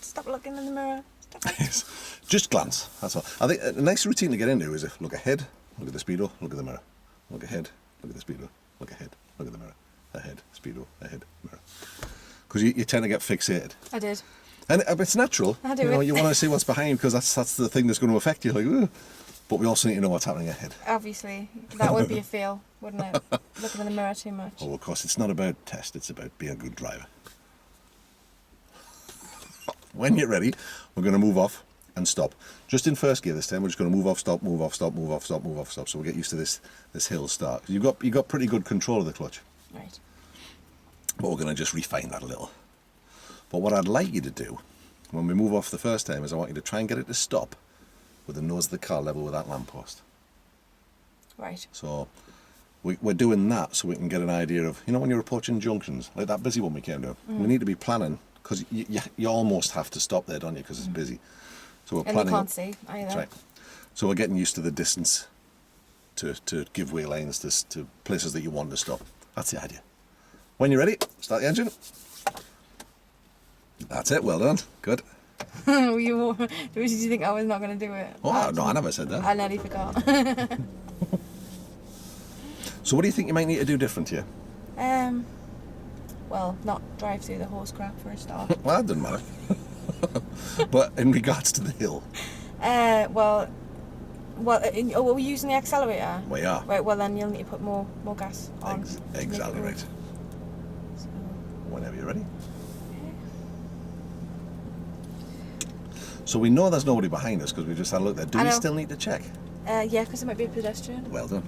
Stop looking in the mirror. Stop it. Just glance, that's all. I think a nice routine to get into is if look ahead, look at the speedo, look at the mirror. Look ahead, look at the speedo, look ahead, look at the mirror. Ahead, speedo, ahead, mirror. Because you tend to get fixated. I did. And it's natural. I do you know, it. you want to see what's behind because that's the thing that's going to affect you. Like, ugh. But we also need to know what's happening ahead. Obviously, that would be a fail, wouldn't it? Looking in the mirror too much. Oh, of course, it's not about test. It's about being a good driver. When you're ready, we're going to move off and stop. Just in first gear this time, we're just going to move off, stop, move off, stop, move off, stop, move off, stop. So we'll get used to this hill start. You've got pretty good control of the clutch. Right. But we're going to just refine that a little. But what I'd like you to do when we move off the first time is I want you to try and get it to stop with the nose of the car level with that lamppost. Right. So we're doing that so we can get an idea of, you know, when you're approaching junctions, like that busy one we came to, we need to be planning, because you almost have to stop there, don't you, because it's busy. So we're planning. And you can't see either. That's right. So we're getting used to the distance to give way lanes to places that you want to stop. That's the idea. When you're ready, start the engine. That's it, well done. Good. Did you think I was not going to do it? Oh, no, I never said that. I nearly forgot. So what do you think you might need to do different here? Well, not drive through the horse crap for a start. Well, that doesn't matter. But in regards to the hill? Well, are we using the accelerator? We are. Right, well then you'll need to put more gas on. Exactly right. So, Whenever you're ready. So we know there's nobody behind us because we just had a look there. Do we still need to check? yeah, because it might be a pedestrian. Well done.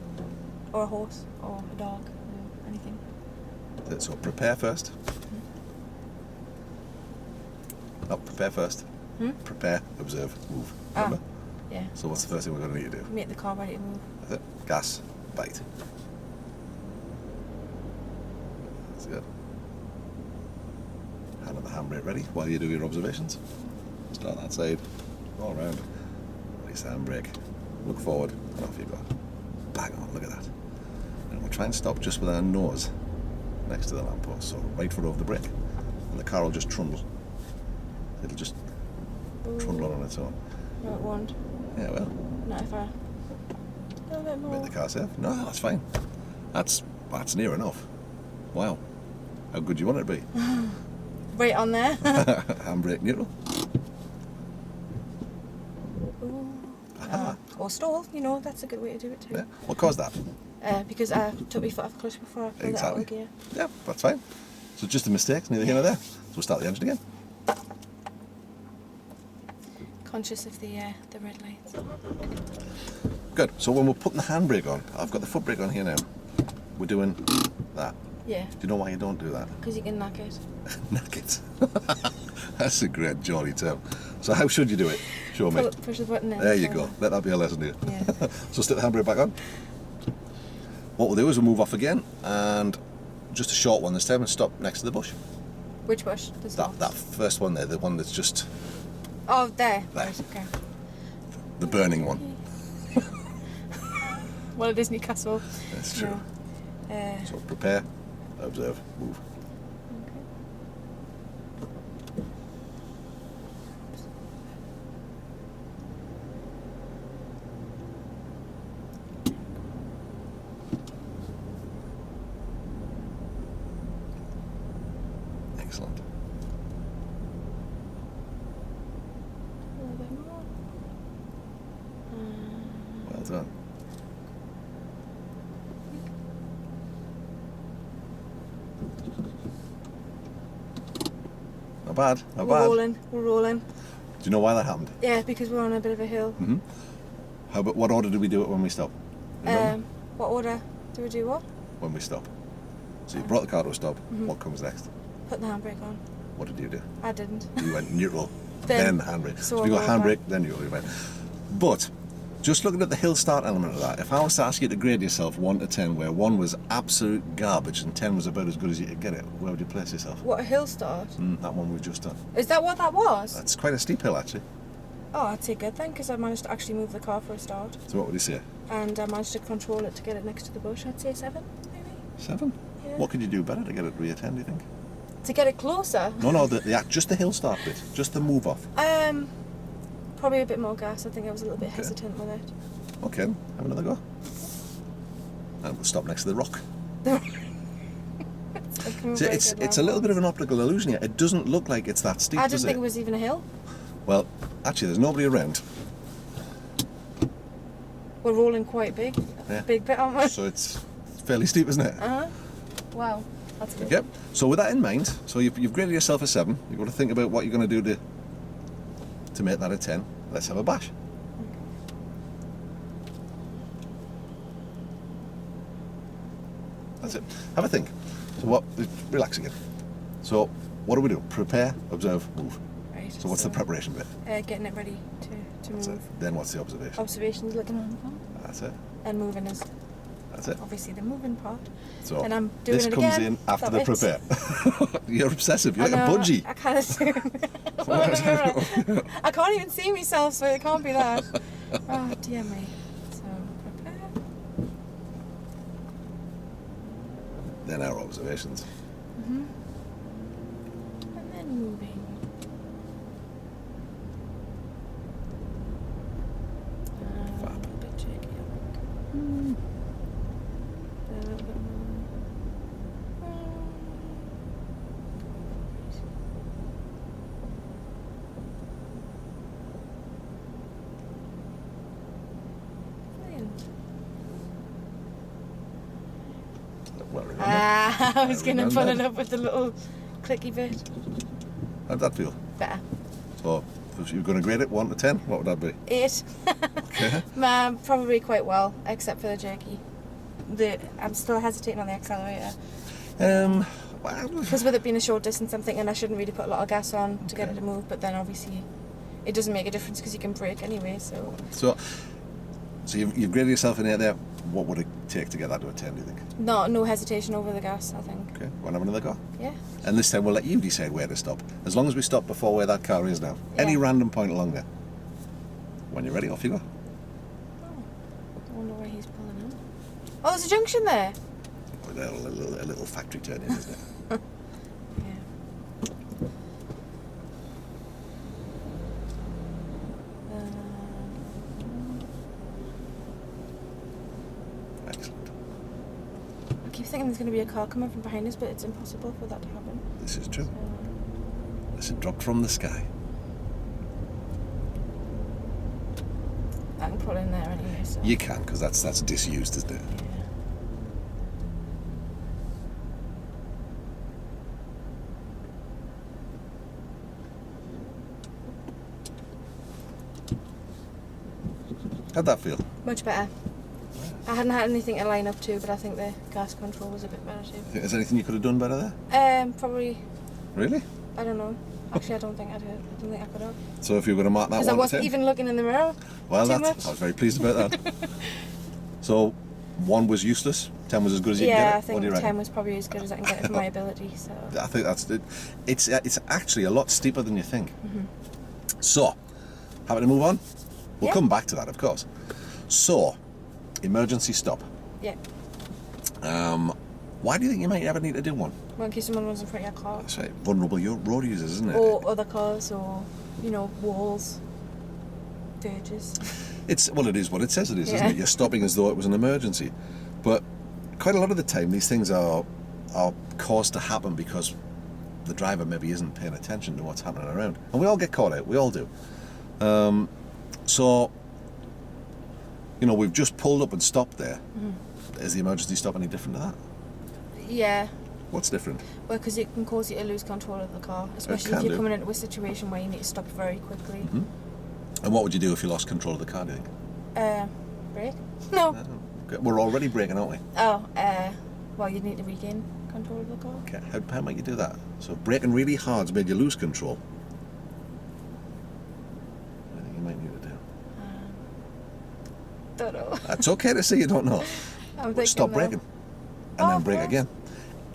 Or a horse, or a dog, or anything. So prepare first. No, prepare first. Prepare, observe, move. Remember? Yeah. So what's the first thing we're going to need to do? Make the car ready to move. That's it. Gas, bite. That's good. Hand on the handbrake ready while you do your observations. Start that side, all around. Release the handbrake. Look forward, and off you go. Bang on, look at that. And we'll try and stop just with our nose next to the lamppost. So right foot over the brake. And the car will just trundle. It'll just trundle on its own. No, it won't. Yeah, well. Not if I... A little bit more. Make the car safe? No, that's fine. That's near enough. Wow. How good do you want it to be? Right on there. Handbrake neutral. Or stall, you know, that's a good way to do it too. Yeah. What caused that? Because I took my foot off the clutch before I pulled it out of the gear. Yeah, that's fine. So just a mistake, neither here nor there. So we'll start the engine again. Conscious of the red lights. Good. So when we're putting the handbrake on, I've got the foot brake on here now. We're doing that. Yeah. Do you know why you don't do that? Because you can knock it. Knock it. That's a great jolly term. So how should you do it? Show me. Push the button in. There you go. Let that be a lesson to you. Yeah. So stick the handbrake back on. What we'll do is we'll move off again and just a short one this time and stop next to the bush. Which bush? That first one there, the one that's just... Oh, there. There. Right, okay. The burning one. Well, it is Newcastle. That's true. Yeah. So prepare, observe, move. Excellent. A little bit more. Well done. Not bad, not bad. We're rolling. Do you know why that happened? Yeah, because we're on a bit of a hill. What order do we do it when we stop? What order do we do what? When we stop. So you brought the car to a stop. What comes next? Put the handbrake on. What did you do? I didn't. You went neutral, then handbrake. So So you got I'll go handbrake, then neutral. Right. But just looking at the hill start element of that, if I was to ask you to grade yourself 1 to 10, where 1 was absolute garbage and 10 was about as good as you could get it, where would you place yourself? What, a hill start? That one we've just done. Is that what that was? That's quite a steep hill, actually. Oh, I'd say good then, because I managed to actually move the car for a start. So what would you say? And I managed to control it to get it next to the bush. I'd say 7, maybe. 7? Yeah. What could you do better to get it to be a 10, do you think? To get it closer? No, just the hill start bit, just the move off. Probably a bit more gas. I think I was a little bit hesitant with it. Okay, have another go. And we'll stop next to the rock. See, it's a little bit of an optical illusion here. It doesn't look like it's that steep, I does didn't think it was even a hill. Well, actually, there's nobody around. We're rolling quite big. Yeah. Big bit, aren't we? So it's fairly steep, isn't it? Uh-huh. Wow, that's good. Yep. So with that in mind, so you've graded yourself a 7. You've got to think about what you're going to do to make that a 10. Let's have a bash. That's it. Have a think. So relax again. So what do we do? Prepare, observe, move. Right. So what's the preparation bit? Getting it ready to That's move. it. Then what's the observation? Observations, looking on the phone. That's it. And moving is That's it. obviously the moving part. So and I'm doing this it comes again. in after Stop the it. prepare. You're obsessive. You're like a budgie. I kind of I can't even see myself, so it can't be that. Oh dear me. So prepare. Then our observations. And then moving. A little bit tricky, I think. A little bit more. Brilliant. Well, remember. I was going to remember. pull it up with the little clicky bit. How'd that feel? Better. So if you're going to grade it 1 to 10, what would that be? 8. Okay. Probably quite well, except for the jerky. I'm still hesitating on the accelerator. Well, Because with it being a short distance, I'm thinking I shouldn't really put a lot of gas on to get it to move, but then obviously it doesn't make a difference because you can brake anyway, so... So you've graded yourself in 8 there. What would it take to get that to a 10, do you think? No hesitation over the gas, I think. Okay, want to have another go? Yeah. And this time we'll let you decide where to stop. As long as we stop before where that car is now. Yeah. Any random point along there. When you're ready, off you go. Oh, I wonder where he's pulling in. Oh, there's a junction there! A little factory turn in, isn't it? Yeah. Excellent. I keep thinking there's going to be a car coming from behind us, but it's impossible for that to happen. This is true. So, Listen, dropped from the sky. I can pull in there anyway, so... You can, because that's disused, isn't it? Yeah. How'd that feel? Much better. I hadn't had anything to line up to, but I think the gas control was a bit better too. Is there anything you could have done better there? Probably, Really? I don't know. Actually, I don't think I did. I don't think I could have. So if you were going to mark that Because one I wasn't to 10? even looking in the mirror. Well, too I much. was very pleased about that. So 1 was useless, 10 was as good as you can Yeah, get I it. What think do you 10 reckon? was probably as good as I can get it for my ability. So I think that's it. It's actually a lot steeper than you think. So, happy to move on? We'll Yeah. come back to that, of course. So, emergency stop. yeah, Why do you think you might ever need to do one? well, in case someone runs in front of your car, That's right, vulnerable road users, isn't it? or other cars, or walls, verges. It is what it says it is, isn't Yeah. it? You're stopping as though it was an emergency. But quite a lot of the time, these things are caused to happen because the driver maybe isn't paying attention to what's happening around. And we all get caught out, we all do. So, we've just pulled up and stopped there. Is the emergency stop any different to that? Yeah, What's different? well, because it can cause you to lose control of the car, especially can if you're do. coming into a situation where you need to stop very quickly. And what would you do if you lost control of the car, do you think? Brake? No. Okay, we're already braking, aren't we? Oh, well, you need to regain control of the car. Okay, how might you do that? So braking really hard's made you lose control. What do you think you might need to do? Don't know. That's okay to say you don't know. I'm But stop thinking, braking and then of brake course. again.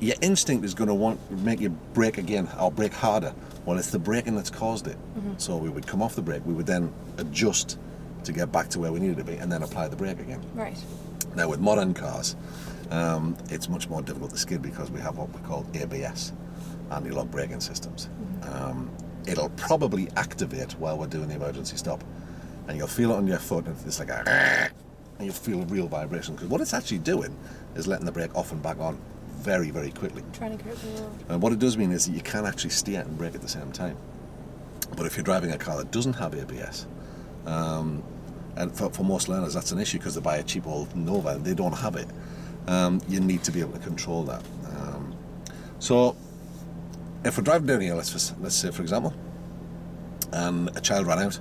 Your instinct is going to make you brake again or brake harder. Well, it's the braking that's caused it. So we would come off the brake, we would then adjust to get back to where we needed to be and then apply the brake again. Right. Now with modern cars, it's much more difficult to skid because we have what we call ABS. anti-lock braking systems. It'll probably activate while we're doing the emergency stop, and you'll feel it on your foot, and it's like and you'll feel a real vibration, because what it's actually doing is letting the brake off and back on very, very quickly. Trying to grip the road. And what it does mean is that you can actually steer and brake at the same time. But if you're driving a car that doesn't have ABS, and for most learners that's an issue because they buy a cheap old Nova and they don't have it, you need to be able to control that. So if we're driving down here, let's say for example, and a child ran out,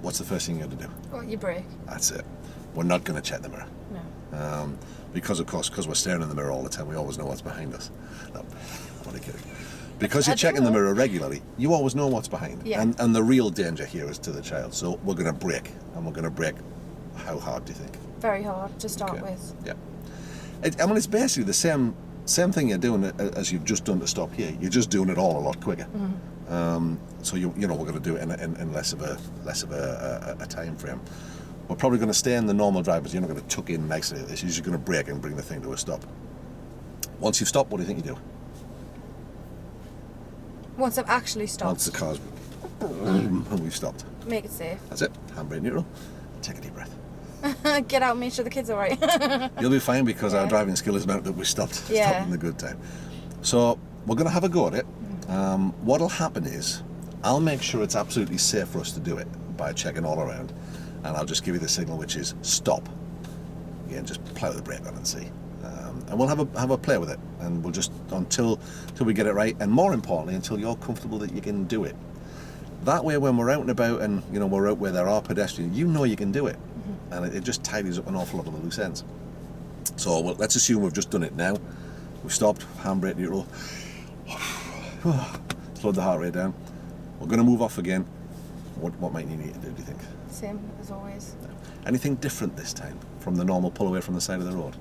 what's the first thing you're going to do? Well, you brake. That's it. We're not going to check the mirror. No. Because of course, because we're staring in the mirror all the time, we always know what's behind us. No, I'm only kidding. Because you're checking the mirror regularly, you always know what's behind. Yeah. And the real danger here is to the child. So we're going to brake, and we're going to brake. How hard do you think? Very hard to start Okay. with. Yeah. It's basically the same thing you're doing as you've just done to stop here. You're just doing it all a lot quicker. So you know we're going to do it in less of a time frame. We're probably going to stay in the normal drivers. You're not going to tuck in nicely at this. You're just going to brake and bring the thing to a stop. Once you've stopped, what do you think you do? Once I've actually stopped. Once the car's and we've stopped. Make it safe. That's it. Handbrake neutral. Take a deep breath. Get out and make sure the kids are alright. You'll be fine because our Yeah. driving skill is meant that we stopped Yeah. in the good time. So we're going to have a go at it. What'll happen is I'll make sure it's absolutely safe for us to do it by checking all around, and I'll just give you the signal, which is stop. Again, just plough the brake on and see. And we'll have a play with it, and we'll just until we get it right, and more importantly, until you're comfortable that you can do it. That way, when we're out and about, and we're out where there are pedestrians, you know you can do it, and it just tidies up an awful lot of the loose ends. So let's assume we've just done it now. We've stopped, handbrake neutral, slowed the heart rate down. We're going to move off again. What might you need to do you think? Same as always. Anything different this time from the normal pull away from the side of the road?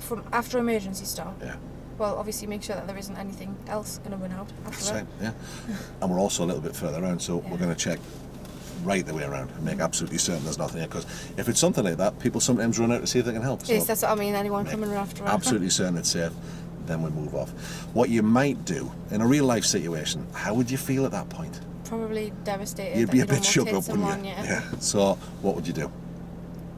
From after emergency stop? Yeah. Well, obviously make sure that there isn't anything else going to run out after That's that. right, yeah. And we're also a little bit further around, so we're going to check right the way around and make absolutely certain there's nothing here, because if it's something like that, people sometimes run out to see if they can help. So Yes, that's what I mean. Anyone coming after us. absolutely certain it's safe, then we move off. What you might do in a real life situation, how would you feel at that point? Probably devastated. You'd that be you'd a bit almost shook hit up, wouldn't someone, you? Yeah. So what would you do?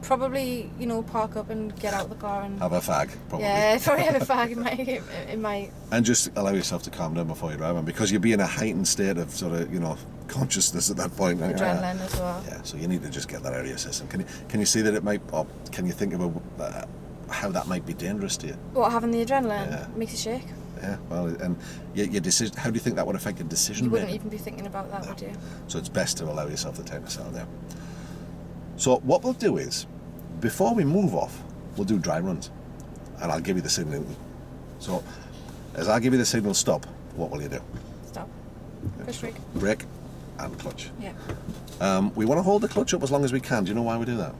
Probably, park up and get out of the car and. Have a fag, probably. Yeah, probably have a fag in my. And just allow yourself to calm down before you drive, and because you'll be in a heightened state of sort of, consciousness at that point. Adrenaline as well. Yeah, so you need to just get that out of your system. Can you see that it might, or can you think of how that might be dangerous to you? What, having the adrenaline Yeah. makes you shake? Yeah, well, and your decision. How do you think that would affect your decision You wouldn't making? even be thinking about that, would you? So it's best to allow yourself the time to settle down. So what we'll do is, before we move off, we'll do dry runs, and I'll give you the signal. So as I give you the signal stop, what will you do? Stop. Push brake. Brake and clutch. Yeah. We want to hold the clutch up as long as we can. Do you know why we do that?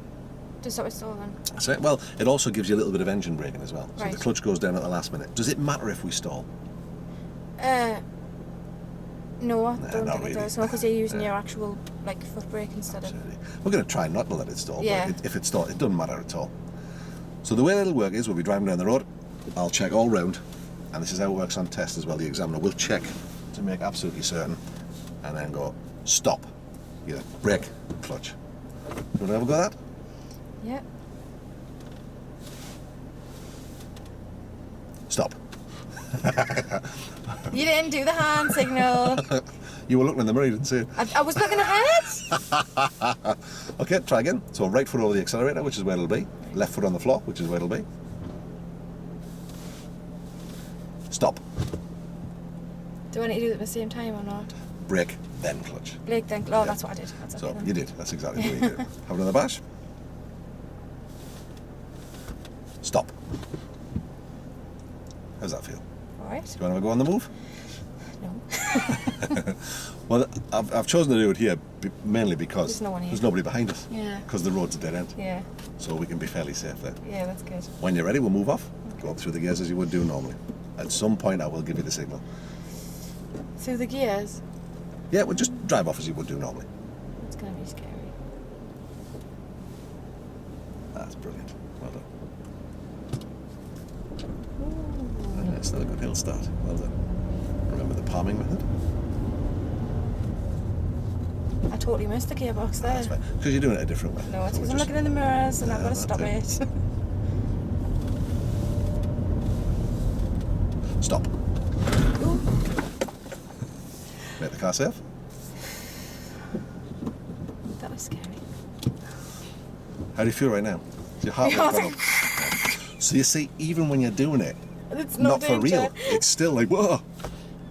Just stop it stalling. That's it. Well, it also gives you a little bit of engine braking as well. So Right. the clutch goes down at the last minute. Does it matter if we stall? No, I Nah, don't not think really. it does. No, because you're using Yeah. your actual foot brake instead of. Absolutely. We're going to try not to let it stall, Yeah. but if it stalls, it doesn't matter at all. So the way it'll work is we'll be driving down the road, I'll check all round, and this is how it works on test as well. The examiner will check to make absolutely certain, and then go, stop. Either brake, clutch. You want to have a go at that? Yeah. Stop. You didn't do the hand signal. You were looking in the mirror, you didn't see it. I was looking ahead. Okay, try again. So right foot over the accelerator, which is where it'll be. Left foot on the floor, which is where it'll be. Stop. Do I need to do it at the same time or not? Brake, then clutch. Blake, then. Oh, that's what I did. That's So okay then. you did. That's exactly what you did. Have another bash. Stop. How's that feel? All right. Do you want to have a go on the move? No. Well, I've chosen to do it here mainly because There's no one here. there's nobody behind us. Yeah. Because the road's a dead end. Yeah. So we can be fairly safe there. Yeah, that's good. When you're ready, we'll move off. Go up through the gears as you would do normally. At some point, I will give you the signal. Through the gears. Yeah, we'll just drive off as you would do normally. It's gonna be scary. That's brilliant. Well done. Ooh. Still a good hill start. Well done. Remember the palming method? I totally missed the gearbox there. That's fine. Because you're doing it a different way. No, it's So because we're I'm just- looking in the mirrors and I've got to that's stop it. Stop. Ooh. Make the car safe. That was scary. How do you feel right now? Is your heart rate Yeah, gone up? So you see, even when you're doing it, It's no not for danger. real, it's still like, whoa.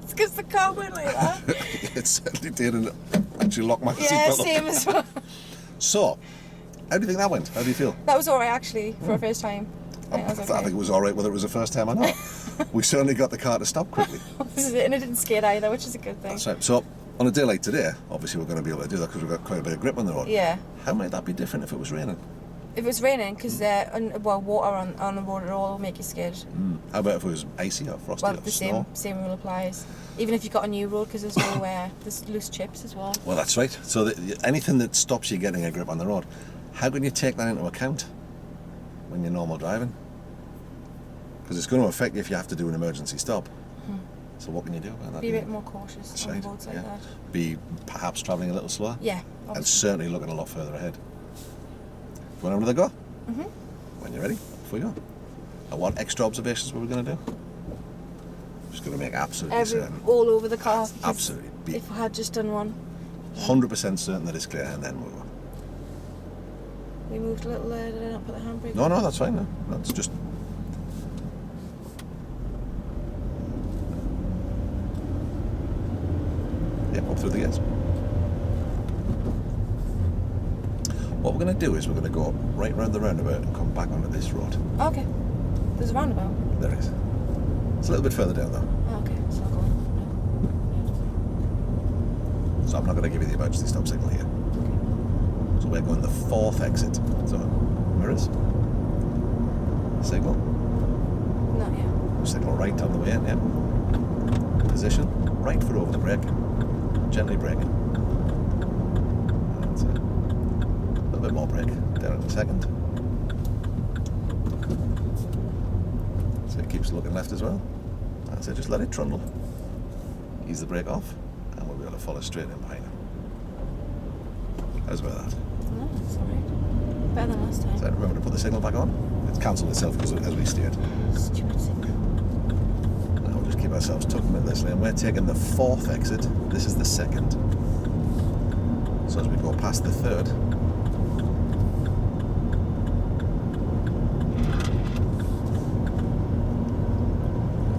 It's because the car went like that. It certainly did, and actually locked my Yeah, seatbelt up. same as well. So, how do you think that went? How do you feel? That was alright actually for a first time. I think, I think it was alright whether it was the first time or not. We certainly got the car to stop quickly. This is it, and it didn't skid either, which is a good thing. That's right. So, on a day like today, obviously we're going to be able to do that because we've got quite a bit of grip on the road. Yeah. How might that be different if it was raining? If it was raining, because water on the road at all will make you scared. How about if it was icy or frosty Well, or the snow? same rule applies. Even if you've got a new road, because there's nowhere, there's loose chips as well. Well, that's right. So anything that stops you getting a grip on the road, how can you take that into account when you're normal driving? Because it's going to affect you if you have to do an emergency stop. So what can you do about that? Be a bit more cautious That's on right, roads like yeah. that. Be perhaps travelling a little slower. Yeah, And obviously. certainly looking a lot further ahead. Do you want another go? Mhm. When you're ready, off we go. And what extra observations were we going to do? Just going to make absolutely certain. All over the car. because Absolutely. Be If I had just done one, 100% certain that it's clear, and then we'll go. we moved a little there, did I not put the handbrake No, on? no, that's fine. No, it's just. Yep, up through the gates. What we're going to do is we're going to go right round the roundabout and come back onto this road. Okay. There's a roundabout. There is. It's a little bit further down though, Oh, okay, so I'll go on. so I'm not going to give you the emergency stop signal here. So we're going the fourth exit. So, mirrors. Signal. Not yet. Signal right on the way in, yeah. Position. Right foot over the brake. Gently braking. That's it. A little bit more brake. Down in a second. So it keeps looking left as well. That's it, just let it trundle. Ease the brake off, and we'll be able to follow straight in behind it. How's about that? No, it's alright. Better than last time. So remember to put the signal back on. It's cancelled itself as we steered. Stupid signal. Now we'll just keep ourselves tucked into this lane. We're taking the fourth exit. This is the second. So as we go past the third,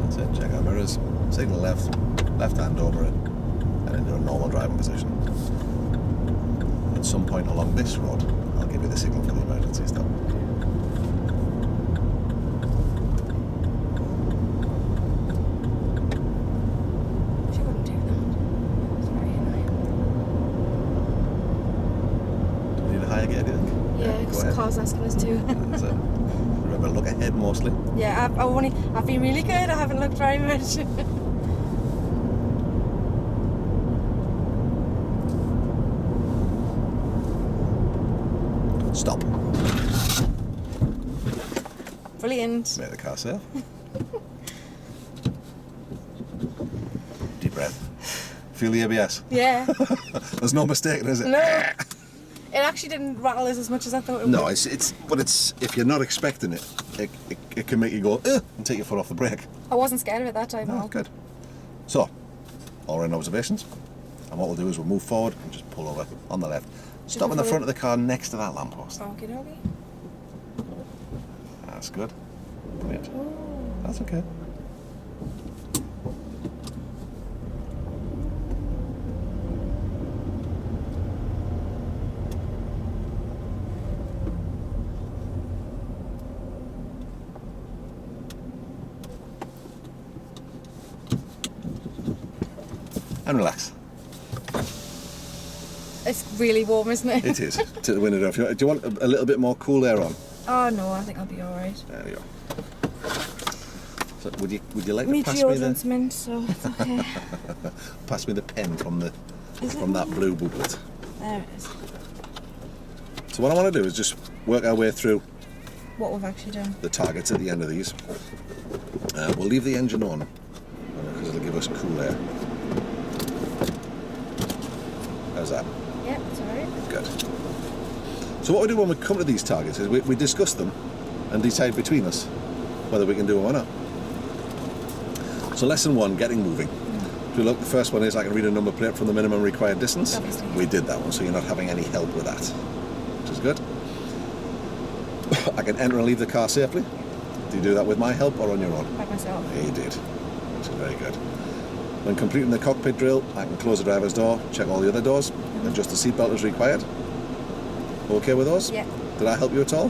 that's it. Check our mirrors. Signal left, left hand over it, and into a normal driving position. At some point along this road, I'll give you the signal for the emergency stop. She wouldn't do that. It's very annoying. Do we need a higher gear, do you think? Yeah, go because ahead. car's asking us to. That's it. Remember, look ahead mostly. Yeah, I've been really good. I haven't looked very much. Stop. Brilliant. Make the car safe. Deep breath. Feel the ABS. Yeah. There's no mistaking, is it? No. It actually didn't rattle as much as I thought it would. No, it's if you're not expecting it, it can make you go and take your foot off the brake. I wasn't scared of it that time. No, No. good. So, all round observations, and what we'll do is we'll move forward and just pull over on the left. Stop in the front of the car next to that lamppost. Okay, okay. That's good. Brilliant. That's okay. And relax. It's really warm, isn't it? It is. Take the window down. Do you want a little bit more cool air on? Oh no, I think I'll be alright. There we go. So would you like Me to pass me deodorant's the mint, so it's okay. pass me the pen from Is it? that blue booklet? There it is. So what I want to do is just work our way through What we've actually done. the targets at the end of these. We'll leave the engine on because it'll give us cool air. How's that? Yep, it's alright. Good. So what we do when we come to these targets is we discuss them and decide between us whether we can do them or not. So lesson 1, getting moving. If you look, the first one is I can read a number plate from the minimum required distance. Obviously. We did that one, so you're not having any help with that, which is good. I can enter and leave the car safely. Do you do that with my help or on your own? By myself. Yeah, you did, which is very good. When completing the cockpit drill, I can close the driver's door, check all the other doors, adjust the seatbelt as required. Okay with those? Yeah. Did I help you at all?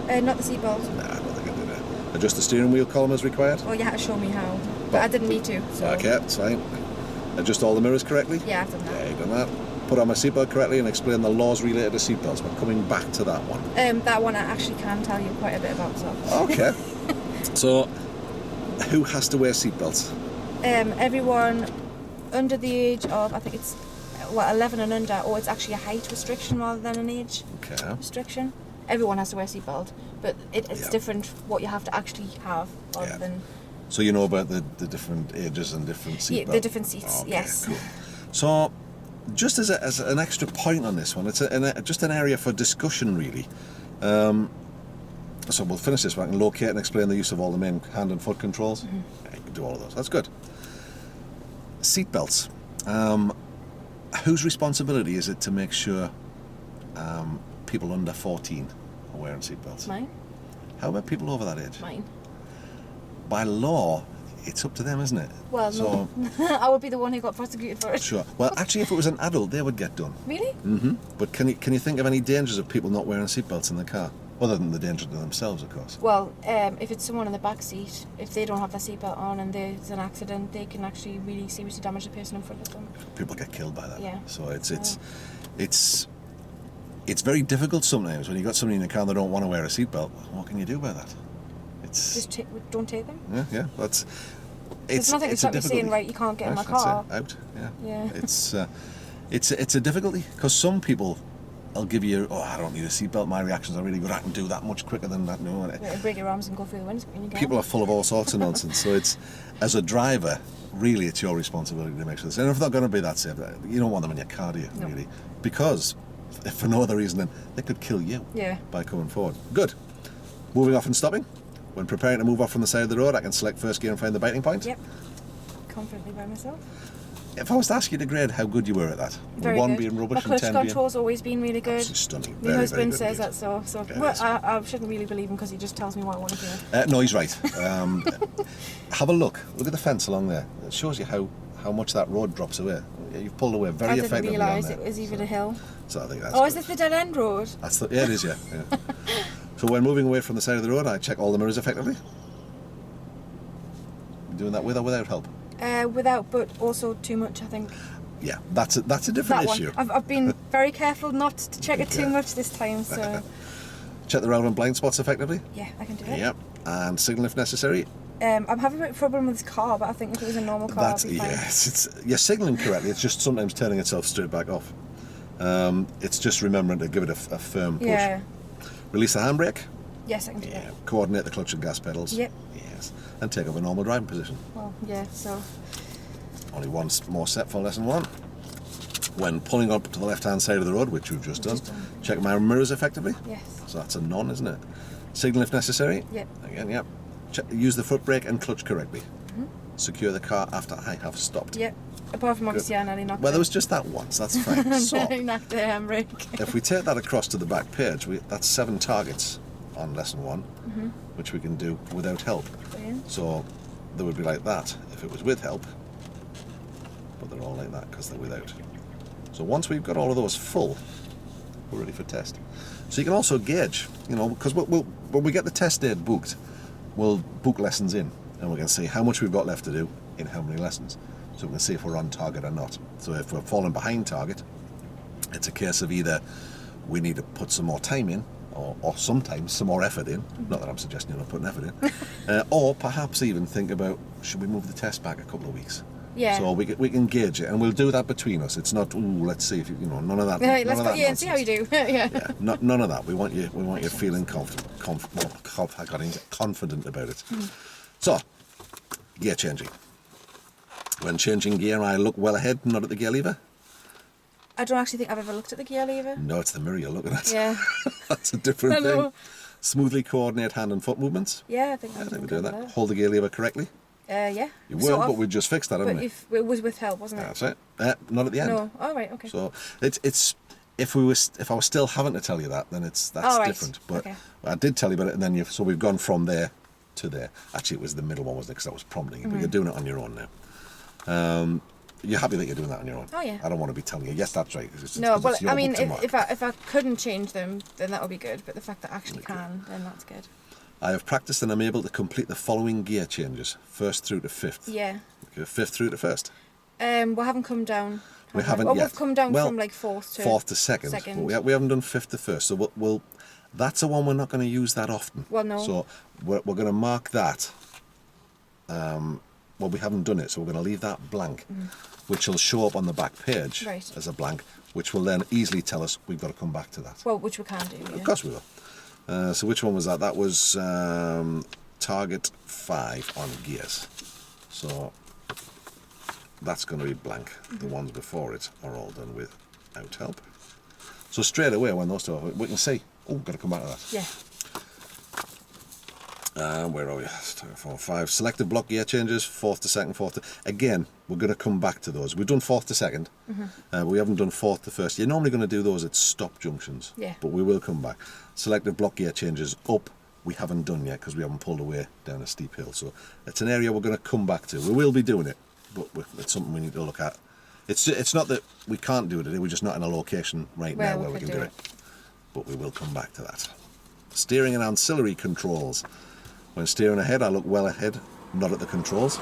Not the seatbelt. Nah, I don't think I did that. Adjust the steering wheel column as required? Oh, you had to show me how. But I didn't need to, so... Okay, that's fine. Adjust all the mirrors correctly? Yeah, I've done that. Yeah, you've done that. Put on my seatbelt correctly and explain the laws related to seatbelts. We're coming back to that one. That one I actually can tell you quite a bit about, so... Okay. So, who has to wear seatbelts? Everyone under the age of, I think it's, 11 and under, or it's actually a height restriction rather than an age Okay. restriction. Everyone has to wear a seatbelt, but it's different what you have to actually have rather than... So you know about the different ages and different seatbelts? Yeah, the different seats, Okay, yes. Cool. So, just as an extra point on this one, it's just an area for discussion, really. So we'll finish this one. I can locate and explain the use of all the main hand and foot controls. Yeah, you can do all of those. That's good. Seatbelts. Whose responsibility is it to make sure people under 14 are wearing seatbelts? Mine. How about people over that age? Mine. By law, it's up to them, isn't it? Well, so, no. I would be the one who got prosecuted for it. Sure. Well, actually, if it was an adult, they would get done. Really? Mm-hmm. But can you think of any dangers of people not wearing seatbelts in the car? Other than the danger to themselves, of course. Well, if it's someone in the back seat, if they don't have their seatbelt on and there's an accident, they can actually really seriously damage the person in front of them. People get killed by that. Yeah. So it's very difficult sometimes when you've got somebody in the car that don't want to wear a seatbelt. What can you do about that? Just don't take them. Yeah. There's nothing to stop you saying, right, you can't get in my car. Out. Yeah. It's a difficulty because some people, I'll give you, I don't need a seatbelt, my reactions are really good, I can do that much quicker than that. No. Break your arms and go through the windscreen again. People are full of all sorts of nonsense. So it's, as a driver, really it's your responsibility to make sure this. And if they're going to be that safe, you don't want them in your car, do you? No. Really? Because, if for no other reason than they could kill you by coming forward. Good. Moving off and stopping. When preparing to move off from the side of the road, I can select first gear and find the biting point. Yep. Confidently by myself. If I was to ask you to grade how good you were at that, Very one good. being rubbish My and clutch 10 being... control's always been really good. Absolutely stunning. My Very, husband very good says indeed. that, so Yeah, well, I shouldn't really believe him because he just tells me what I want to hear. No, he's right. Have a look. Look at the fence along there. It shows you how much that road drops away. You've pulled away very I didn't effectively realise on it there. was even a hill. So I think that's Oh, good. is this the dead end road? Yeah, it is, yeah. So when moving away from the side of the road, I check all the mirrors effectively. You doing that with or without help? Without, but also too much, I think. Yeah, that's a different That issue. one. I've been very careful not to check it too much this time, so... Check the relevant blind spots effectively. Yeah, I can do it. Yep. And signal if necessary. I'm having a bit of problem with this car, but I think if it was a normal car, That's I'd be fine. you're signalling correctly. It's just sometimes turning itself straight back off. It's just remembering to give it a firm push. Yeah. Release the handbrake. Yes, I can do Yeah. that. Coordinate the clutch and gas pedals. Yep. Yes. And take up a normal driving position. Well, yeah, so... Only one more step for lesson 1. When pulling up to the left-hand side of the road, which we've just done, check my mirrors effectively. Yes. So that's a none, isn't it? Signal if necessary. Yep. Again, yep. Use the foot brake and clutch correctly. Secure the car after I have stopped. Yep. Apart from obviously I nearly knocked Well, there was just that once. That's fine. So, nearly knocked the handbrake. if we take that across to the back page, that's 7 targets on lesson 1, which we can do without help. Brilliant. So they would be like that if it was with help, but they're all like that because they're without. So once we've got all of those full, we're ready for test. So you can also gauge, because when we get the test date booked, we'll book lessons in, and we can see how much we've got left to do in how many lessons. So we can see if we're on target or not. So if we're falling behind target, it's a case of either we need to put some more time in, or sometimes some more effort in. Not that I'm suggesting you're not putting effort in. Or perhaps even think about, should we move the test back a couple of weeks? Yeah. So we can gauge it, and we'll do that between us. It's not, ooh, let's see if you know, none of that. Right, none let's of put that you in, see how you do. Yeah. Yeah, none of that. We want you feeling confident about it. So, gear changing. When changing gear, I look well ahead, not at the gear lever. I don't actually think I've ever looked at the gear lever. No, it's the mirror you're looking at. Yeah. That's a different I know. thing. Smoothly coordinate hand and foot movements. Yeah, I think I I'm think we're good doing with that. Hold the gear lever correctly. Yeah. You Sort will, of. but we just fixed that, haven't But we? if it was with help, wasn't it? That's it. Not at the end. No. Oh, right, okay. So it's if I was still having to tell you that, then that's right. different. But Okay. I did tell you about it, and then so we've gone from there to there. Actually, it was the middle one, wasn't it? Because that was prompting you. But you're doing it on your own now. You're happy that you're doing that on your own. Oh, yeah. I don't want to be telling you. Yes, that's right. No, well, it's your I mean, book to mark. if I couldn't change them, then that would be good. But the fact that I actually can, then that's good. I have practiced and I'm able to complete the following gear changes: first through to fifth. Yeah. Okay, fifth through to first. We haven't come down. We haven't Well, yet. we've come down Well, from like fourth to second. But we haven't done fifth to first. So we'll that's a one we're not going to use that often. Well, no. So we're going to mark that. Well, we haven't done it, so we're going to leave that blank, which will show up on the back page Right. as a blank, which will then easily tell us we've got to come back to that. Well, which we can do. Yeah. Of course we will. So which one was that? That was target 5 on gears. So that's going to be blank. The ones before it are all done without help. So straight away when those two are, we can see, oh, got to come back to that. Yeah. Where are we? 4, 5. Selected block gear changes, fourth to second, fourth to... Again, we're going to come back to those. We've done fourth to second, but we haven't done fourth to first. You're normally going to do those at stop junctions, Yeah. but we will come back. Selected block gear changes up, we haven't done yet because we haven't pulled away down a steep hill. So it's an area we're going to come back to. We will be doing it, but it's something we need to look at. It's not that we can't do it today, we're just not in a location right now where we can do it. But we will come back to that. Steering and ancillary controls. When steering ahead, I look well ahead, not at the controls.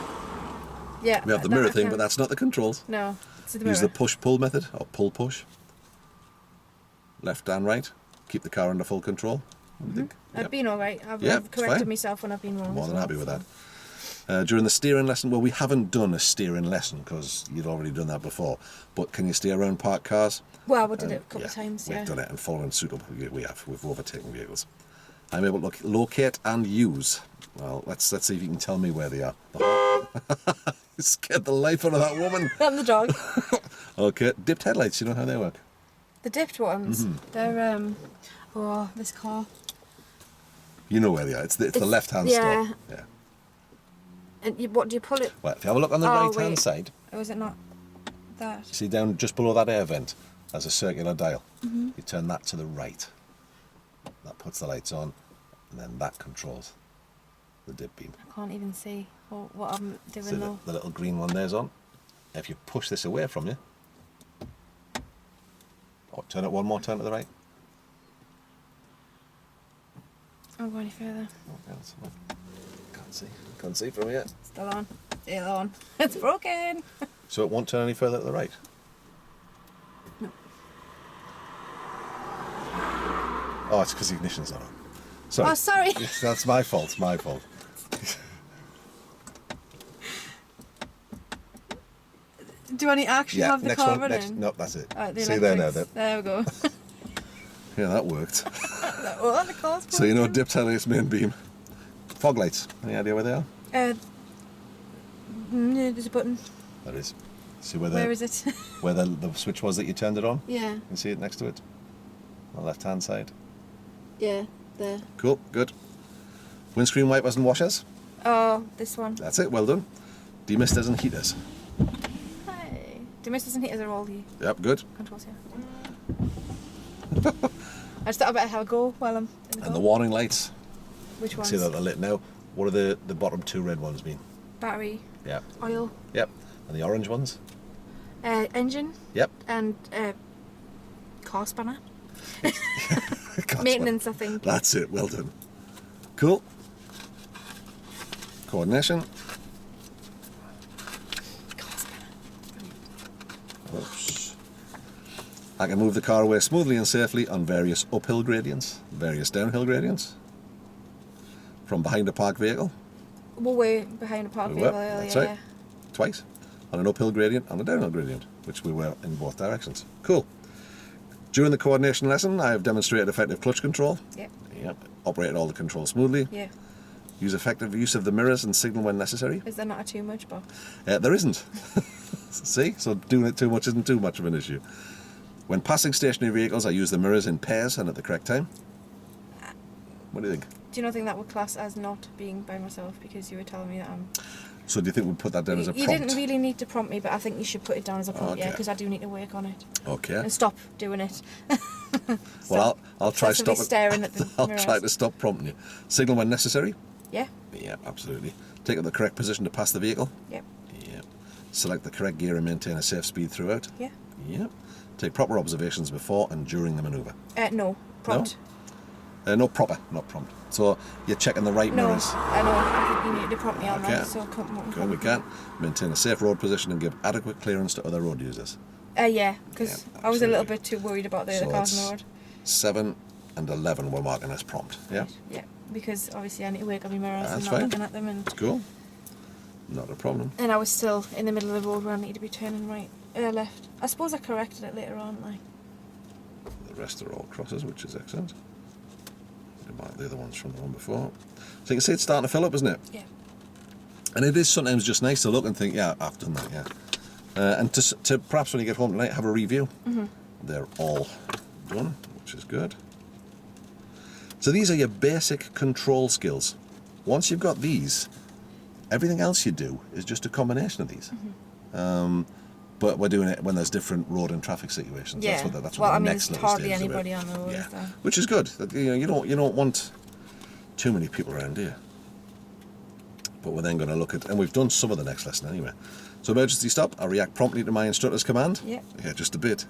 Yeah. We have the that mirror I thing, can. but that's not the controls. No. It's the Use mirror. the push-pull method, or pull-push. Left and right. Keep the car under full control. What do you think? I've Yep. been all right. Yeah, I've it's corrected fine. myself when I've been wrong. More as than well, happy with so. that. During the steering lesson, well, we haven't done a steering lesson because you'd already done that before. But can you steer around parked cars? Well, we did it a couple of times, yeah. We've done it, and following suit up, we've overtaken vehicles. I'm able to locate and use. Well, let's see if you can tell me where they are. You scared the life out of that woman. I'm the dog. Okay, dipped headlights. You know how they work. The dipped ones. They're this car. You know where they are. It's the left-hand yeah. stop. Yeah. And what do you pull it? Well, if you have a look on the Oh, right-hand wait. side, Or is it not that? you see down just below that air vent, there's a circular dial. You turn that to the right. That puts the lights on, and then that controls the dip beam. I can't even see what I'm doing See now. the little green one there's on. If you push this away from you, turn it one more turn to the right. I won't go any further. Okay, that's fine. Can't see from here. Still on. Still on. It's broken. So it won't turn any further to the right. No. Oh, it's because the ignition's not on. Sorry. Oh, sorry. Yes, that's my fault. My fault. Do I need to actually have the next car one. running? Next, no, that's it. Alright, the See there now. electrics. There we go. Yeah, that worked. Oh, the car's So you know, broken. dipped headlights, main beam, fog lights. Any idea where they are? Yeah, there's a button. There is. See where Where is it? where the switch was that you turned it on? Yeah. You can see it next to it, on the left-hand side. Yeah, there. Cool, good. Windscreen wipers and washers. Oh, this one. That's it. Well done. Demisters and heaters. Hey. Demisters and heaters are all the Yep, good. controls here. I just thought I better have a go while I'm in the And the car. warning lights. Which ones? See that they're lit now. What are the bottom two red ones mean? Battery, Yep. oil, Yep. And the orange ones? engine, Yep. and car spanner. God, Maintenance, I think. That's it. Well done. Cool. Coordination. Car spanner. Oops. I can move the car away smoothly and safely on various uphill gradients, various downhill gradients. From behind a parked vehicle. We're way behind a parked We were, vehicle earlier. that's right. Twice. on an uphill gradient and a downhill gradient, which we were in both directions. Cool. During the coordination lesson, I have demonstrated effective clutch control. Yep. Yep. Operated all the controls smoothly. Yeah. Use effective use of the mirrors and signal when necessary. Is there not a too much box? There isn't. See? So doing it too much isn't too much of an issue. When passing stationary vehicles, I use the mirrors in pairs and at the correct time. What do you think? Do you not think that would class as not being by myself because you were telling me that I'm... So do you think we'd put that down as a You prompt? didn't really need to prompt me, but I think you should put it down as a prompt, yeah, Okay. because I do need to work on it. Okay. And stop doing it. Well, I'll try obsessively stop. staring at the I'll mirrors. try to stop prompting you. Signal when necessary. Yeah. Yeah, absolutely. Take up the correct position to pass the vehicle. Yep. Yeah. Select the correct gear and maintain a safe speed throughout. Yeah. Yeah. Take proper observations before and during the manoeuvre. No. Prompt. No proper, not prompt. So you're checking the right No. mirrors. I know. I think you need to prompt me on Okay. that. So come Cool, we can. Maintain a safe road position and give adequate clearance to other road users. Yeah, because Yeah, I was a little absolutely. bit too worried about the So other cars on it's the road. 7 and 11 we're marking as prompt. Yeah? Yeah. Because obviously I need to work on my mirrors and That's not fine. looking at them, and Cool. Not a problem. I was still in the middle of the road where I need to be turning left. I suppose I corrected it later on, like. The rest are all crosses, which is excellent. We mark the other ones from the one before. So you can see it's starting to fill up, isn't it? Yeah. And it is sometimes just nice to look and think, yeah, I've done that, yeah. And to perhaps when you get home tonight, have a review. Mm-hmm. They're all done, which is good. So these are your basic control skills. Once you've got these, everything else you do is just a combination of these. Mm-hmm. But we're doing it when there's different road and traffic situations. Yeah. That's Well, what I the mean, next there's little hardly stage is anybody about. on the road, Yeah, is there? which is good. You don't want too many people around, do you? But we're then going to look at, and we've done some of the next lesson anyway. So emergency stop. I react promptly to my instructor's command. Yeah. Yeah, just a bit.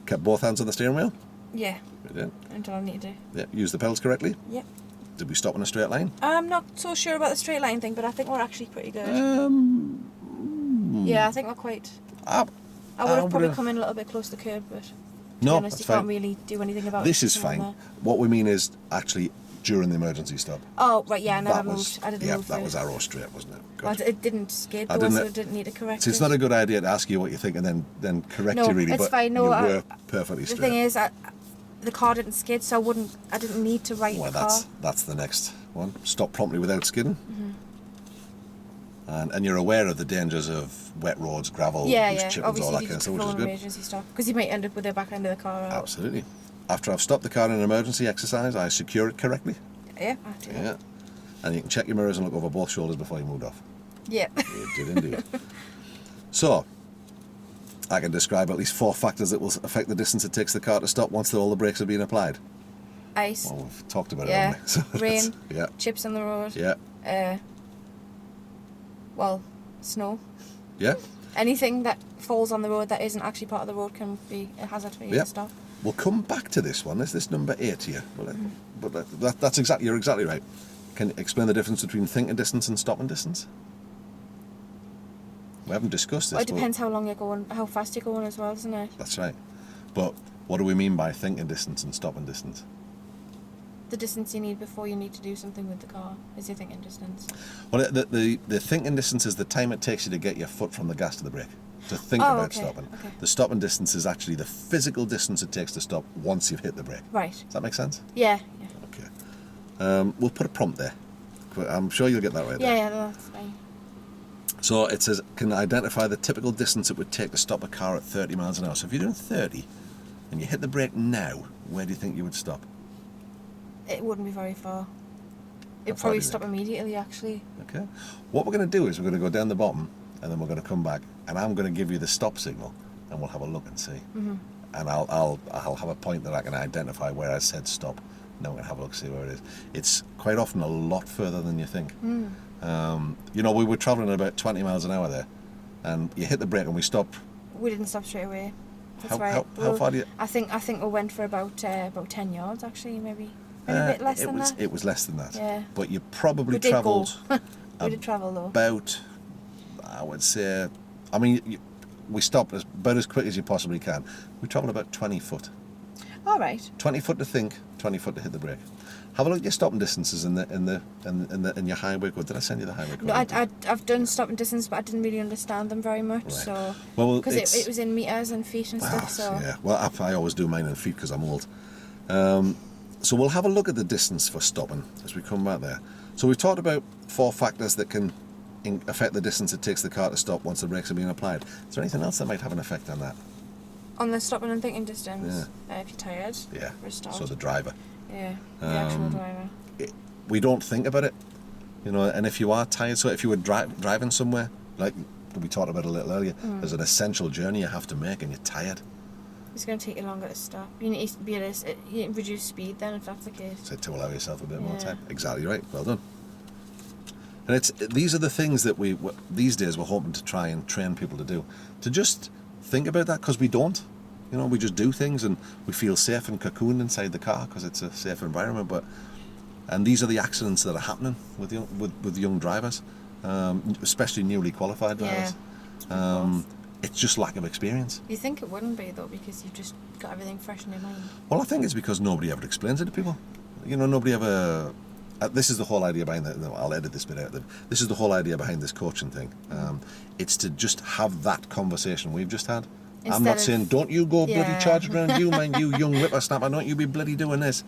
Kept both hands on the steering wheel. Yeah. We did. Until I need to. Yeah. Use the pedals correctly. Yeah. Did we stop in a straight line? I'm not so sure about the straight line thing, but I think we're actually pretty good. Yeah, I think we're quite. I I would have probably would've- come in a little bit close to the curb, but to No, be honest, that's you can't fine. really do anything about it. This is around fine. there. What we mean is actually during the emergency stop. Oh, right, yeah, I never That moved. was, I didn't yeah, move that first. was arrow straight, wasn't it? Well, Good. it didn't skid, I though, didn't- so I didn't need to correct See, it's it. not a good idea to ask you what you think and then correct No, you really, it's but fine. No, you I- were perfectly The straight. thing is, the car didn't skid, so I didn't need to write Well, the car. that's the next one. Stop promptly without skidding. Mm-hmm. And you're aware of the dangers of wet roads, gravel, Yeah, loose yeah. chippings, all Obviously, that you kind of just stuff, which call is an good. emergency stop because you might end up with the back end of the car out. Absolutely. After I've stopped the car in an emergency exercise, I secure it correctly. Yeah, after that. Yeah. And you can check your mirrors and look over both shoulders before you moved off. Yeah. You did indeed. So, I can describe at least 4 factors that will affect the distance it takes the car to stop once all the brakes have been applied. Ice. Well, we've talked about Yeah. it, haven't we? So Rain. that's- Yeah. Chips on the road. Yeah. Well, snow. Yeah. Anything that falls on the road that isn't actually part of the road can be a hazard for you Yeah. to stop. We'll come back to this one. Is this number 8 here? Well, but that's exactly, you're exactly right. Can you explain the difference between thinking distance and stopping distance? We haven't discussed this. Well, it but- depends how long you're going, how fast you're going as well, doesn't it? That's right. But what do we mean by thinking distance and stopping distance? The distance you need before you need to do something with the car is your thinking distance. Well, the thinking distance is the time it takes you to get your foot from the gas to the brake. To think Oh, about okay, stopping. okay. The stopping distance is actually the physical distance it takes to stop once you've hit the brake. Right. Does that make sense? Yeah. Okay. We'll put a prompt there. I'm sure you'll get that right Yeah, there. yeah, that's fine. So it says, can identify the typical distance it would take to stop a car at 30 miles an hour. So if you're doing 30 and you hit the brake now, where do you think you would stop? It wouldn't be very far. How It'd far probably do you stop think? immediately, actually. Okay. What we're going to do is we're going to go down the bottom and then we're going to come back and I'm going to give you the stop signal and we'll have a look and see. Mm-hmm. And I'll have a point that I can identify where I said stop. Now we're going to have a look, see where it is. It's quite often a lot further than you think. You know, we were travelling at about 20 miles an hour there and you hit the brake and we stopped. We didn't stop straight away. That's How- right. how far do you- I think we went for about 10 yards, actually, maybe a bit less it than was, that. It was less than that. Yeah. But you probably We did go. travelled We did travel though. about, I would say, I mean, we stopped about as quick as you possibly can. We travelled about 20 foot. All right. 20 foot to think, 20 foot to hit the brake. Have a look at your stopping distances in your highway code. Did I send you the highway code? No, I've done stop and distance, but I didn't really understand them very much. Right. So Well, because it was in meters and feet and stuff. So yeah. Well, I always do mine in feet because I'm old. So we'll have a look at the distance for stopping as we come back there. So we've talked about 4 factors that can affect the distance it takes the car to stop once the brakes are being applied. Is there anything else that might have an effect on that? on the stopping and thinking distance, if you're tired, Yeah. for a start. So the driver. Yeah, the actual driver. We don't think about it, you know. And if you are tired, so if you were driving somewhere, like we talked about a little earlier, there's an essential journey you have to make, and you're tired. It's going to take you longer to stop. You need to be able to reduce speed then, if that's the case. So to allow yourself a bit more time. Exactly right. Well done. And these are the things that these days we're hoping to try and train people to do. To just think about that, because we don't. You know, we just do things and we feel safe and cocooned inside the car because it's a safe environment. And these are the accidents that are happening with young drivers, especially newly qualified drivers. It's just lack of experience. You think it wouldn't be though, because you've just got everything fresh in your mind. Well, I think it's because nobody ever explains it to people. You know, nobody ever. This is the whole idea behind that. I'll edit this bit out. This is the whole idea behind this coaching thing. It's to just have that conversation we've just had. I'm not saying don't you go bloody charging around you, mind you young whippersnapper, don't you be bloody doing this.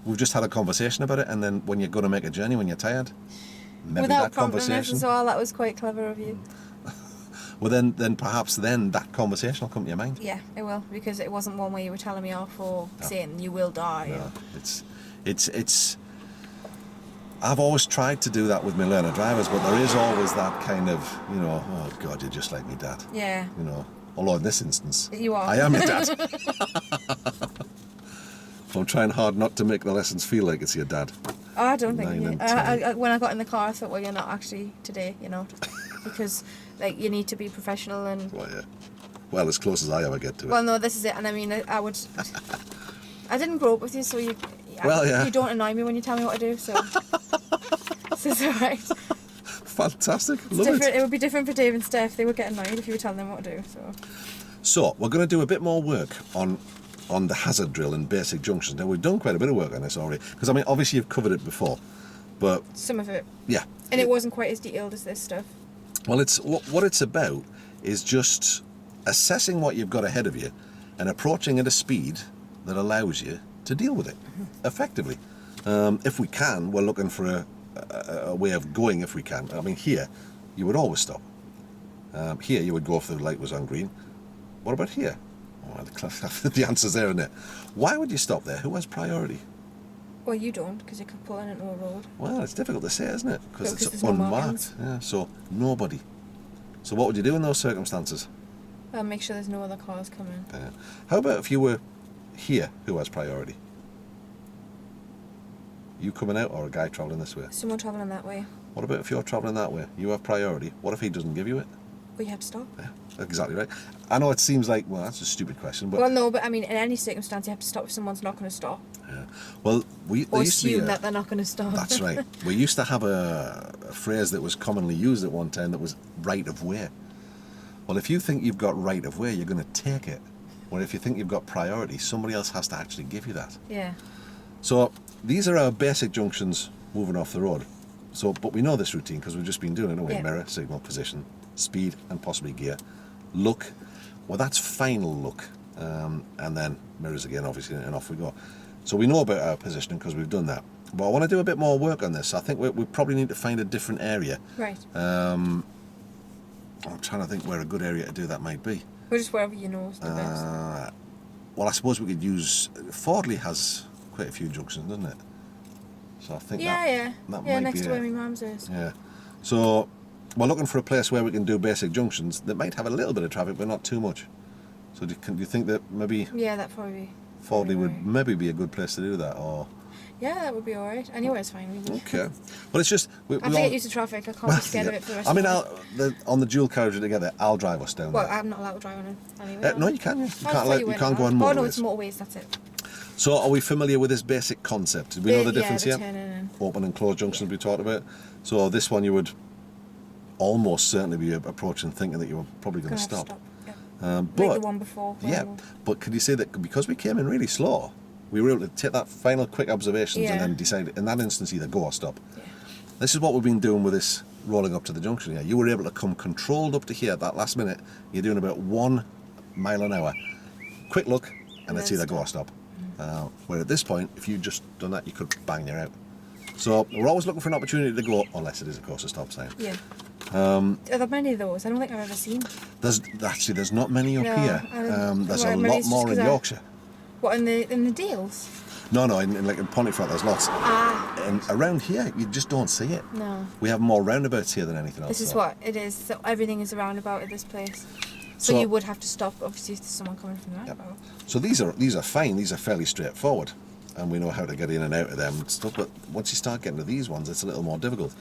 We've just had a conversation about it, and then when you're going to make a journey, when you're tired, maybe without that conversation. as well, that was quite clever of you. Well, then perhaps that conversation will come to your mind. Yeah, it will, because it wasn't one where you were telling me off or saying you will die. No, it's. I've always tried to do that with my learner drivers, but there is always that kind of, you know, oh God, you're just like me dad. Yeah. You know, although in this instance, you are. I am your dad. I'm trying hard not to make the lessons feel like it's your dad. Oh, I don't think you. When I got in the car, I thought, well, you're not actually today, you know, because like you need to be professional and. Well, yeah. Well, as close as I ever get to it. Well, no, this is it, and I mean, I would. I didn't grow up with you, so you. Well, yeah. You don't annoy me when you tell me what to do, so. This is alright. Fantastic. Love it. It would be different for Dave and Steph. They would get annoyed if you were telling them what to do. So we're going to do a bit more work on the hazard drill and basic junctions. Now we've done quite a bit of work on this already, because I mean obviously you've covered it before, but some of it. Yeah. And it wasn't quite as detailed as this stuff. Well, it's what it's about is just assessing what you've got ahead of you and approaching at a speed that allows you to deal with it effectively. If we can, we're looking for a way of going if we can. I mean, here, you would always stop. Here, you would go if the light was on green. What about here? Oh, the answer's there, isn't it? Why would you stop there? Who has priority? Well, you don't, because you could pull in into a road. Well, it's difficult to say, isn't it? Because it's no unmarked. Yeah, so nobody. So what would you do in those circumstances? Make sure there's no other cars coming. How about if you were here? Who has priority? You coming out or a guy travelling this way? Someone travelling that way. What about if you're travelling that way? You have priority. What if he doesn't give you it? Well, you have to stop. Yeah, exactly right. I know it seems like, well, that's a stupid question, but... Well, no, but I mean, in any circumstance, you have to stop if someone's not going to stop. Yeah. Well, or assume that they're not going to stop. That's right. We used to have a phrase that was commonly used at one time that was right of way. Well, if you think you've got right of way, you're going to take it. Or if you think you've got priority, somebody else has to actually give you that. Yeah. So these are our basic junctions moving off the road. So, but we know this routine because we've just been doing it, haven't we? Yeah. Mirror, signal, position, speed, and possibly gear. Look, well, that's final look. And then mirrors again, obviously, and off we go. So we know about our positioning because we've done that. But I want to do a bit more work on this. I think we probably need to find a different area. Right. I'm trying to think where a good area to do that might be. Or just wherever you know is the best. Well, I suppose we could use... Fordley has quite a few junctions, doesn't it? So I think that might next be to where my mum's is. Yeah. So we're looking for a place where we can do basic junctions that might have a little bit of traffic, but not too much. So do you think that maybe... Yeah, that'd probably be... Fordley would maybe be a good place to do that, or... Yeah, that would be alright. Anywhere's fine. Really. Okay. Well, it's just... I have to get used to traffic. I can't be scared of it for the rest of my life. on the dual carriage together, I'll drive us down Well, there. I'm not allowed to drive on it anyway. No, you can. You You can't go on motorways. Oh, no, it's motorways, that's it. So are we familiar with this basic concept? Do we know the difference here? Turning. Open and closed junctions we talked about. So this one you would almost certainly be approaching thinking that you were probably going to stop. Like the one before. Yeah, but could you say that because we came in really slow, we were able to take that final quick observations and then decide in that instance either go or stop. Yeah. This is what we've been doing with this rolling up to the junction here. You were able to come controlled up to here at that last minute. You're doing about 1 mile an hour. Quick look, and it's either go or stop. Where at this point, if you'd just done that, you could bang you out. So we're always looking for an opportunity to go, unless it is, of course, a stop sign. Yeah. Are there many of those? I don't think I've ever seen. There's not many up here. There's a maybe lot it's more just in 'cause Yorkshire. What, in the Dales? No, in Pontefract there's lots. And around here, you just don't see it. No. We have more roundabouts here than anything else. This is what it is. So everything is a roundabout at this place. So you would have to stop, obviously, if there's someone coming from the roundabout. So these are fine. These are fairly straightforward, and we know how to get in and out of them and stuff. But once you start getting to these ones, it's a little more difficult.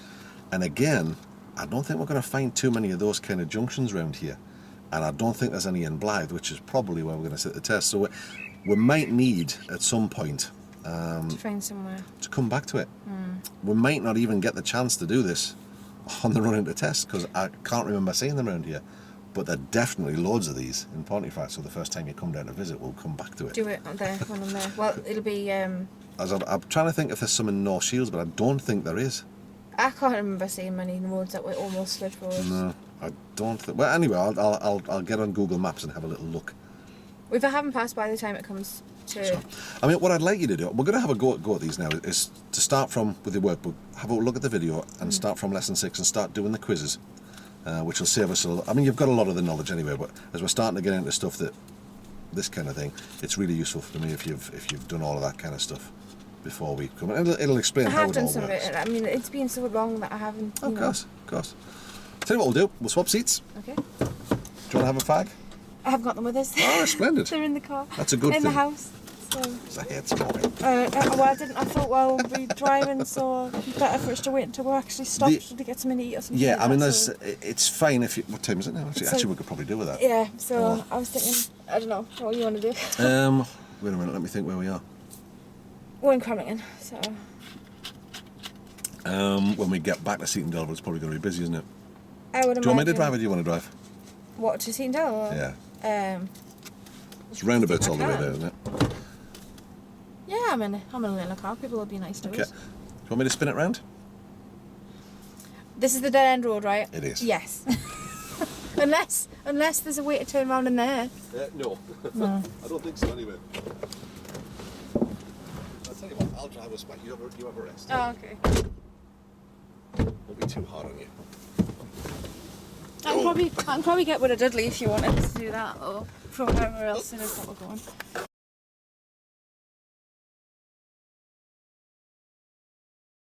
And again, I don't think we're going to find too many of those kind of junctions around here, and I don't think there's any in Blythe, which is probably where we're going to sit the test. So we might need at some point To find somewhere. to come back to it. We might not even get the chance to do this on the run into test because I can't remember seeing them around here. But there are definitely loads of these in Pontefract, so the first time you come down to visit, we'll come back to it. Do it on there, one on there. Well, it'll be. I'm trying to think if there's some in North Shields, but I don't think there is. I can't remember seeing many roads that were almost straightforward. No, I don't think. Well, anyway, I'll get on Google Maps and have a little look. If I haven't passed by the time it comes to. So, I mean, what I'd like you to do, we're going to have a go at these now, is to start from with the workbook, have a look at the video, and start from lesson 6 and start doing the quizzes. Which will save us a lot. I mean, you've got a lot of the knowledge anyway, but as we're starting to get into stuff that this kind of thing, it's really useful for me if you've done all of that kind of stuff before we come. It'll explain how it all works. I have done some of it. I mean, it's been so long that I haven't. Of course. Tell you what we'll do. We'll swap seats. Okay. Do you want to have a fag? I have got them with us. Oh, splendid. They're in the car. That's a good thing. In the house. So. I hate smoking. Well, I didn't. I thought, well, we're driving, so it'd be better for us to wait until we're actually stopped to get something to eat or something. Yeah, like I mean, that, it's fine if you. What time is it now? Actually, we could probably do with that. Yeah. So I was thinking, I don't know what you want to do. Wait a minute. Let me think where we are. We're in Cramlington, so. When we get back to Seaton Delver, it's probably going to be busy, isn't it? I would imagine. Do you want me to drive or do you want to drive? What, to Seaton Delver? Yeah. It's roundabouts all the way there, isn't it? Yeah, I'm in a little car. People will be nice to us. Do you want me to spin it round? This is the dead end road, right? It is. Yes. unless there's a way to turn around in there. No. I don't think so anyway. I'll tell you what, I'll drive us back. You have a rest. Oh, okay. Won't be too hard on you. I can probably get with a Dudley if you wanted to do that, or from wherever else it is that we're going.